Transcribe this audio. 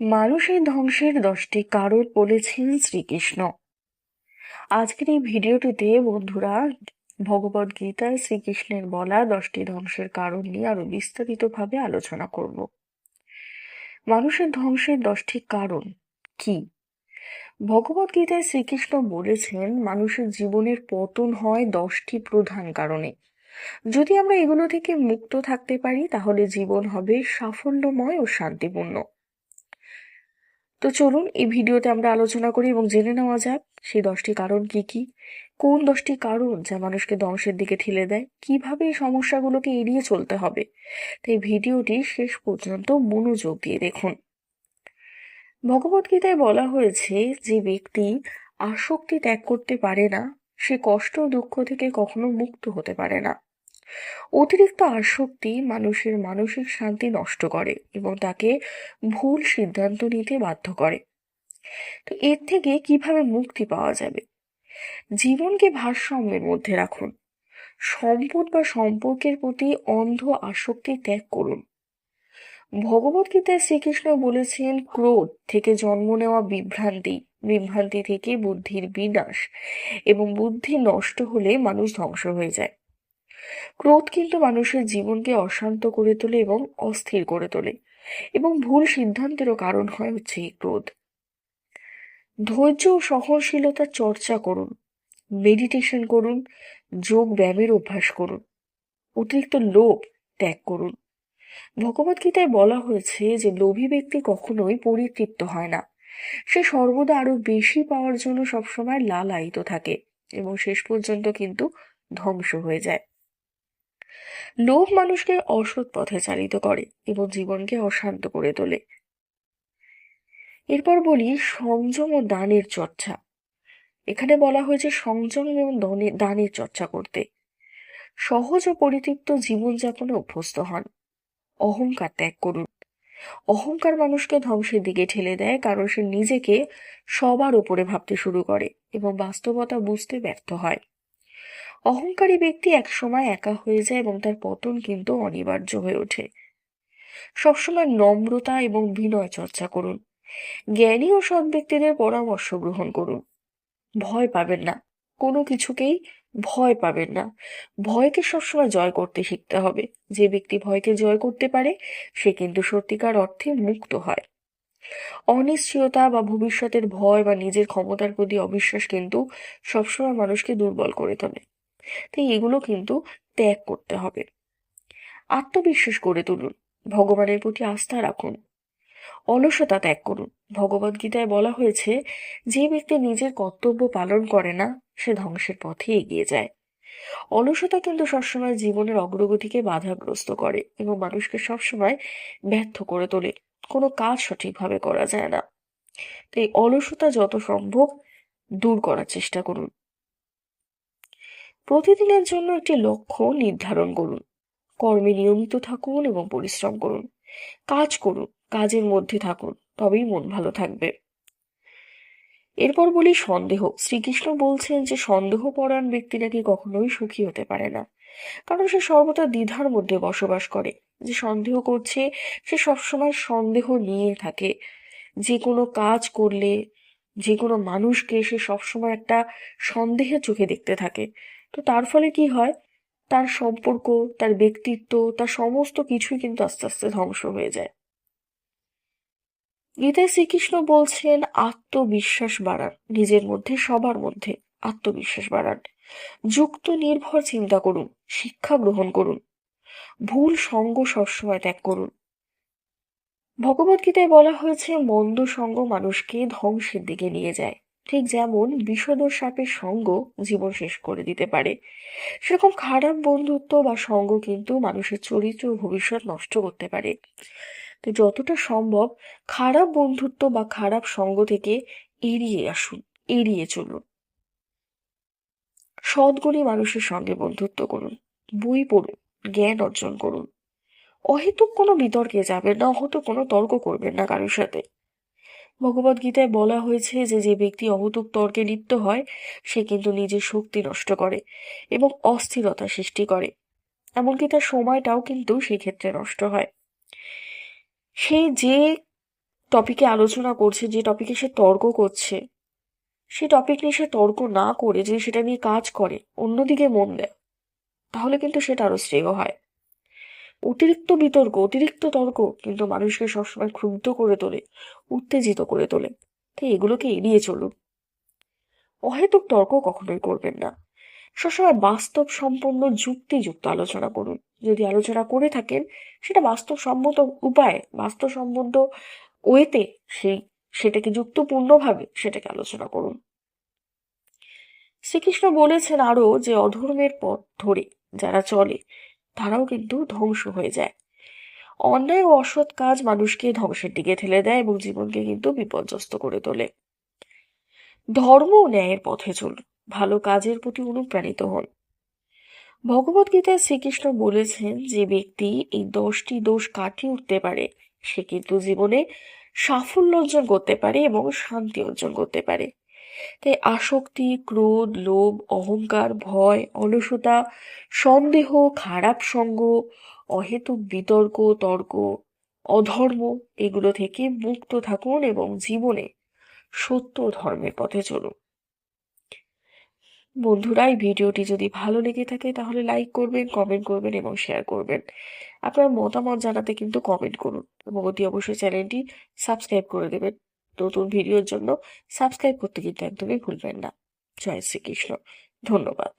মানুষের ধ্বংসের 10টি কারণ বলেছেন শ্রীকৃষ্ণ। আজকের এই ভিডিওটিতে বন্ধুরা ভগবদ গীতায় শ্রীকৃষ্ণের বলা 10টি ধ্বংসের কারণ নিয়ে আরো বিস্তারিতভাবে আলোচনা করব। মানুষের ধ্বংসের 10টি কারণ কি? ভগবদ গীতায় শ্রীকৃষ্ণ বলেছেন মানুষের জীবনের পতন হয় 10টি প্রধান কারণে। যদি আমরা এগুলো থেকে মুক্ত থাকতে পারি তাহলে জীবন হবে সাফল্যময় ও শান্তিপূর্ণ। তো চলুন এই ভিডিওতে আমরা আলোচনা করি এবং জেনে নেওয়া যাক সেই 10টি কারণ কি কি, কোন 10টি কারণ যা মানুষকে ধ্বংসের দিকে ঠেলে দেয়, কিভাবে এই সমস্যাগুলোকে এড়িয়ে চলতে হবে। তাই ভিডিওটি শেষ পর্যন্ত মনোযোগ দিয়ে দেখুন। ভগবদ্গীতায় বলা হয়েছে যে ব্যক্তি আসক্তি ত্যাগ করতে পারে না সে কষ্ট ও দুঃখ থেকে কখনো মুক্ত হতে পারে না। অতিরিক্ত আসক্তি মানুষের মানসিক শান্তি নষ্ট করে এবং তাকে ভুল সিদ্ধান্ত নিতে বাধ্য করে। তো এর থেকে কিভাবে মুক্তি পাওয়া যাবে? জীবনকে ভারসাম্যের মধ্যে রাখুন। সম্পদ বা সম্পর্কের প্রতি অন্ধ আসক্তি ত্যাগ করুন। ভগবদ্গীতায় শ্রীকৃষ্ণ বলেছেন ক্রোধ থেকে জন্ম নেওয়া বিভ্রান্তি থেকে বুদ্ধির বিনাশ, এবং বুদ্ধি নষ্ট হলে মানুষ ধ্বংস হয়ে যায়। ক্রোধ কিন্তু মানুষের জীবনকে অশান্ত করে তোলে এবং অস্থির করে তোলে, এবং ভুল সিদ্ধান্তেরও কারণ হয় হচ্ছে এই ক্রোধ। ধৈর্য ও সহনশীলতার চর্চা করুন, মেডিটেশন করুন, যোগ ব্যায়ামের অভ্যাস করুন। অতিরিক্ত লোভ ত্যাগ করুন। ভগবদ্গীতায় বলা হয়েছে যে লোভী ব্যক্তি কখনোই পরিতৃপ্ত হয় না, সে সর্বদা আরো বেশি পাওয়ার জন্য সবসময় লালায়িত থাকে এবং শেষ পর্যন্ত কিন্তু ধ্বংস হয়ে যায়। লোভ মানুষকে অসৎ পথে চালিত করে এবং জীবনকে অশান্ত করে তোলে। এরপর বলি সংযম ও দানের চর্চা। এখানে বলা হয়েছে সংযম এবং দানের চর্চা করতে। সহজ ও পরিতৃপ্ত জীবনযাপনে অভ্যস্ত হন। অহংকার ত্যাগ করুন। অহংকার মানুষকে ধ্বংসের দিকে ঠেলে দেয়, কারণ সে নিজেকে সবার উপরে ভাবতে শুরু করে এবং বাস্তবতা বুঝতে ব্যর্থ হয়। অহংকারী ব্যক্তি একসময় একা হয়ে যায় এবং তার পতন কিন্তু অনিবার্য হয়ে ওঠে। সবসময় নম্রতা এবং বিনয় চর্চা করুন। জ্ঞানী ও সৎ ব্যক্তিদের পরামর্শ গ্রহণ করুন। ভয় পাবেন না, কোনো কিছুকেই ভয় পাবেন না। ভয়কে সবসময় জয় করতে শিখতে হবে। যে ব্যক্তি ভয়কে জয় করতে পারে সে কিন্তু সত্যিকার অর্থে মুক্ত হয়। অনিশ্চয়তা বা ভবিষ্যতের ভয় বা নিজের ক্ষমতার প্রতি অবিশ্বাস কিন্তু সবসময় মানুষকে দুর্বল করে তোলে। তাই এগুলো কিন্তু ত্যাগ করতে হবে। আত্মবিশ্বাস গড়ে তুলুন। ভগবানের প্রতি আস্থা রাখুন। অলসতা ত্যাগ করুন। ভগবদ্গীতায় বলা হয়েছে যে ব্যক্তি নিজের কর্তব্য পালন করে না সে ধ্বংসের পথে এগিয়ে যায়। অলসতা কিন্তু সবসময় জীবনের অগ্রগতিকে বাধাগ্রস্ত করে এবং মানুষকে সবসময় ব্যর্থ করে তোলে। কোনো কাজ সঠিকভাবে করা যায় না। তাই অলসতা যত সম্ভব দূর করার চেষ্টা করুন। প্রতিদিনের জন্য একটি লক্ষ্য নির্ধারণ করুন। কর্মে নিয়মিত থাকুন এবং পরিশ্রম করুন। কাজ করুন, কাজের মধ্যে থাকুন, তবেই মন ভালো থাকবে। এরপর বলি সন্দেহ। শ্রীকৃষ্ণ বলছেন যে সন্দেহপরায়ণ ব্যক্তি নাকি কখনোই সুখী হতে পারে না, কারণ সে সর্বদা দ্বিধার মধ্যে বসবাস করে। যে সন্দেহ করছে সে সবসময় সন্দেহ নিয়ে থাকে। যে কোনো কাজ করলে, যে কোনো মানুষকে সে সবসময় একটা সন্দেহের চোখে দেখতে থাকে। তো তার ফলে কি হয়, তার সম্পর্ক, তার ব্যক্তিত্ব, তার সমস্ত কিছুই কিন্তু আস্তে আস্তে ধ্বংস হয়ে যায়। গীতায় শ্রীকৃষ্ণ বলছেন আত্মবিশ্বাস বাড়ান, নিজের মধ্যে সবার মধ্যে আত্মবিশ্বাস বাড়ান। যুক্ত নির্ভর চিন্তা করুন, শিক্ষা গ্রহণ করুন। ভুল সঙ্গ সবসময় ত্যাগ করুন। ভগবদ্গীতায় বলা হয়েছে মন্দ সঙ্গ মানুষকে ধ্বংসের দিকে নিয়ে যায়। ঠিক যেমন বিষধর সাপের সঙ্গ জীবন শেষ করে দিতে পারে, সেরকম খারাপ বন্ধুত্ব বা সঙ্গ কিন্তু মানুষের চরিত্র ও ভবিষ্যৎ নষ্ট করতে পারে। তো যতটা সম্ভব খারাপ বন্ধুত্ব বা খারাপ সঙ্গ থেকে এড়িয়ে আসুন, এড়িয়ে চলুন। সৎগুণী মানুষের সঙ্গে বন্ধুত্ব করুন। বই পড়ুন, জ্ঞান অর্জন করুন। অহেতুক কোনো বিতর্কে যাবেন না, অহেতুক কোনো তর্ক করবেন না কারোর সাথে। ভগবদ্গীতায় বলা হয়েছে যে যে ব্যক্তি অহেতুক তর্কে লিপ্ত হয় সে কিন্তু নিজের শক্তি নষ্ট করে এবং অস্থিরতা সৃষ্টি করে, এমনকি তার সময়টাও কিন্তু সেই ক্ষেত্রে নষ্ট হয়। সে যে টপিকে আলোচনা করছে, যে টপিকে সে তর্ক করছে, সেই টপিক নিয়ে সে তর্ক না করে যদি সেটা নিয়ে কাজ করে, অন্যদিকে মন দেয়, তাহলে কিন্তু সেটা আরো শ্রেয় হয়। অতিরিক্ত বিতর্ক, অতিরিক্ত তর্ক কিন্তু মানুষকে সবসময় ক্ষুব্ধ করে তোলে, উত্তেজিত করে তোলে। তাই এগুলোকে এড়িয়ে চলুন। অহেতুক তর্ক কখনোই করবেন না। সবসময় বাস্তব সম্পন্ন যুক্তিযুক্ত আলোচনা করুন। যদি আলোচনা করে থাকেন, সেটা বাস্তবসম্মত উপায়ে, বাস্তবসম্মত ওয়েতে সেটাকে যুক্তিপূর্ণভাবে সেটাকে আলোচনা করুন। শ্রীকৃষ্ণ বলেছেন আরো যে অধর্মের পথ ধরে যারা চলে তারাও কিন্তু ধ্বংস হয়ে যায়। অন্যায় ও অসৎ কাজ মানুষকে ধ্বংসের দিকে ঠেলে দেয় এবং জীবনকে কিন্তু বিপর্যস্ত করে তোলে। ধর্ম ও ন্যায়ের পথে চলুন, ভালো কাজের প্রতি অনুপ্রাণিত হন। ভগবদ্গীতায় শ্রীকৃষ্ণ বলেছেন যে ব্যক্তি এই 10টি দোষ কাটিয়ে উঠতে পারে, সে কিন্তু জীবনে সাফল্য অর্জন করতে পারে এবং শান্তি অর্জন করতে পারে। তাই আসক্তি, ক্রোধ, লোভ, অহংকার, ভয়, অলসতা, সন্দেহ, খারাপ সঙ্গ, অহেতুক বিতর্ক, তর্ক, অধর্ম, এগুলো থেকে মুক্ত থাকুন এবং জীবনে সত্য ধর্মের পথে চলুন। বন্ধুরা, এই ভিডিওটি যদি ভালো লেগে থাকে তাহলে লাইক করবেন, কমেন্ট করবেন এবং শেয়ার করবেন। আপনার মতামত জানাতে কিন্তু কমেন্ট করুন এবং অতি অবশ্যই চ্যানেলটি সাবস্ক্রাইব করে দেবেন। নতুন ভিডিওর জন্য সাবস্ক্রাইব করতে কিন্তু একদমই ভুলবেন না। জয় শ্রীকৃষ্ণ। ধন্যবাদ।